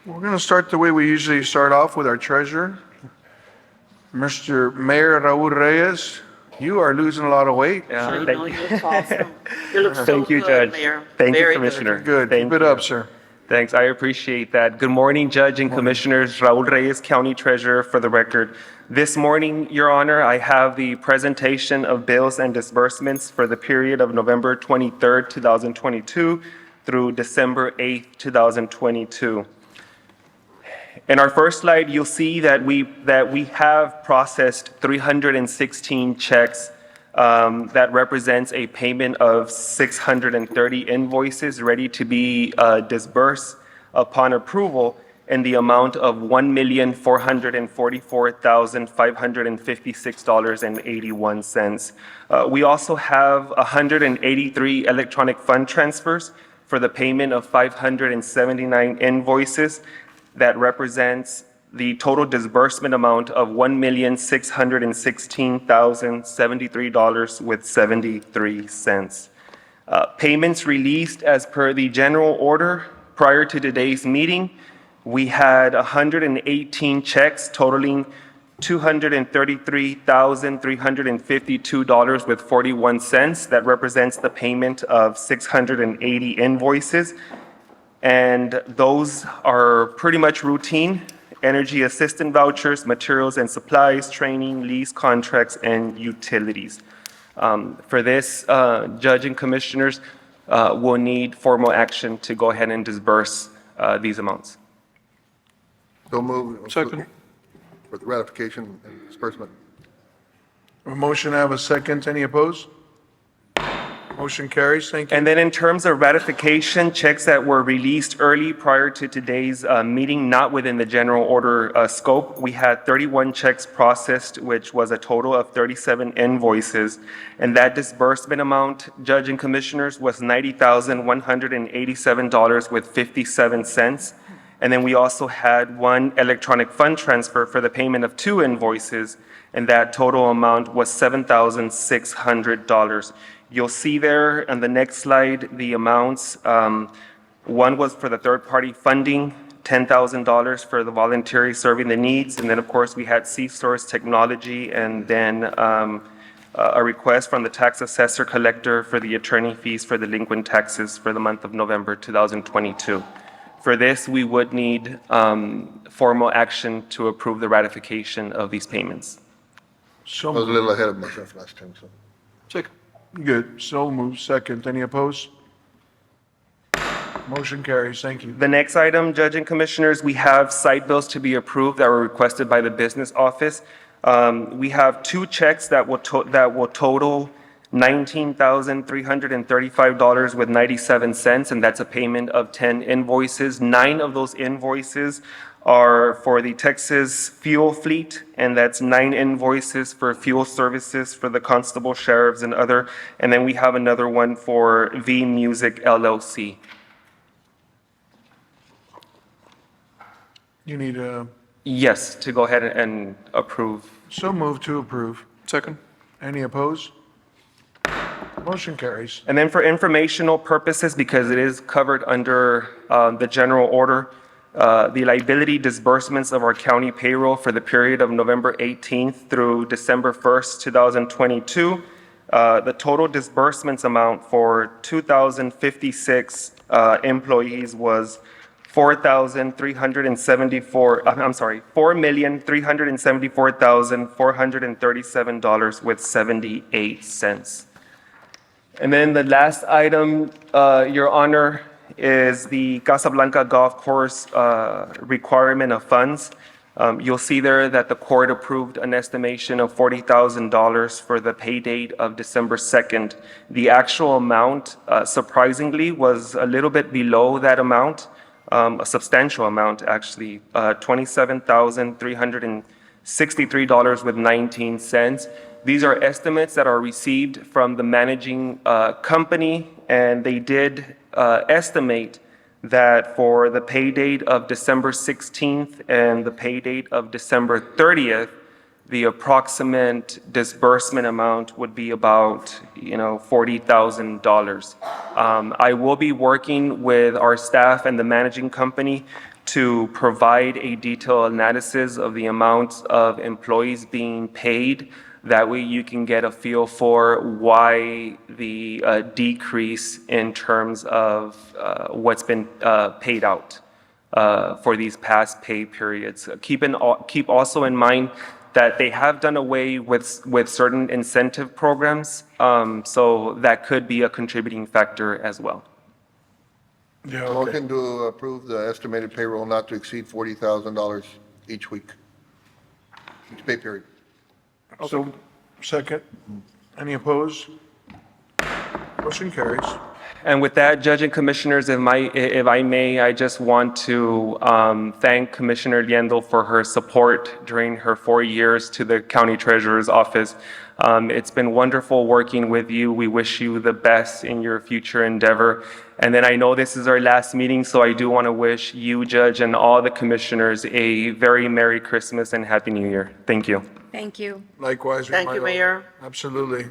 We're going to start the way we usually start off with our treasurer. Mr. Mayor Raul Reyes, you are losing a lot of weight. Yeah, I thank know you look awesome. You look so Thank you, good, Judge. Mayor. Thank you, Very Commissioner. Good. Thank Keep it you. up, sir. Thanks, I appreciate that. Good morning, Judge and Commissioners. Raul Reyes, County Treasurer, for the record. This morning, Your Honor, I have the presentation of bills and disbursements for the period of November 23rd, 2022 through December 8th, 2022. In our first slide, you'll see that we have processed 316 checks. That represents a payment of 630 invoices ready to be disbursed upon approval in the amount of $1,444,556.81. We also have 183 electronic fund transfers for the payment of 579 invoices. That represents the total disbursement amount of $1,616,073.73. Payments released as per the general order prior to today's meeting, we had 118 checks totaling $233,352.41. That represents the payment of 680 invoices. And those are pretty much routine: energy assistant vouchers, materials and supplies, training, lease contracts, and utilities. For this, Judge and Commissioners will need formal action to go ahead and disburse these amounts. So move. Second. For the ratification and disbursement. A motion, I have a second. Any opposed? Motion carries. Thank you. And then in terms of ratification, checks that were released early prior to today's meeting, not within the general order scope, we had 31 checks processed, which was a total of 37 invoices. And that disbursement amount, Judge and Commissioners, was $90,187.57. And then we also had one electronic fund transfer for the payment of 2 invoices, and that total amount was $7,600. You'll see there on the next slide the amounts. One was for the third-party funding, $10,000 for the voluntary serving the needs, and then, of course, we had C-Source Technology, and then a request from the tax assessor collector for the attorney fees for delinquent taxes for the month of November 2022. For this, we would need formal action to approve the ratification of these payments. So I was a moved. little ahead of myself last time, so. Second. Good. So moved. Second. Any opposed? Motion carries. Thank you. The next item, Judge and Commissioners, we have site bills to be approved that were requested by the business office. We have 2 checks that will total $19,335.97, and that's a payment of 10 invoices. 9 of those invoices are for the Texas fuel fleet, and that's 9 invoices for fuel services for the constable, sheriffs, and other. And then we have another one for V Music LLC. You need a, Yes, to go ahead and approve. so moved to approve. Second. Any opposed? Motion carries. And then for informational purposes, because it is covered under the general order, the liability disbursements of our county payroll for the period of November 18th through December 1st, 2022, the total disbursements amount for 2,056 employees was $4,374,437.78. And then the last item, Your Honor, is the Casablanca Golf Course requirement of funds. You'll see there that the court approved an estimation of $40,000 for the pay date of December 2nd. The actual amount, surprisingly, was a little bit below that amount, a substantial amount, actually, $27,363.19. These are estimates that are received from the managing company, and they did estimate that for the pay date of December 16th and the pay date of December 30th, the approximate disbursement amount would be about, $40,000. I will be working with our staff and the managing company to provide a detailed analysis of the amounts of employees being paid. That way you can get a feel for why the decrease in terms of what's been paid out for these past pay periods. Keep also in mind that they have done away with certain incentive programs, so that could be a contributing factor as well. Yeah, okay. Motion to approve the estimated payroll not to exceed $40,000 each week, each pay period. So, second. Any opposed? Motion carries. And with that, Judge and Commissioners, if I may, I just want to thank Commissioner Liendo for her support during her 4 years to the County Treasurer's Office. It's been wonderful working with you. We wish you the best in your future endeavor. And then I know this is our last meeting, so I do want to wish you, Judge, and all the Commissioners a very Merry Christmas and Happy New Year. Thank you. Thank you. Likewise. Thank you, Mayor. Mayor. Absolutely.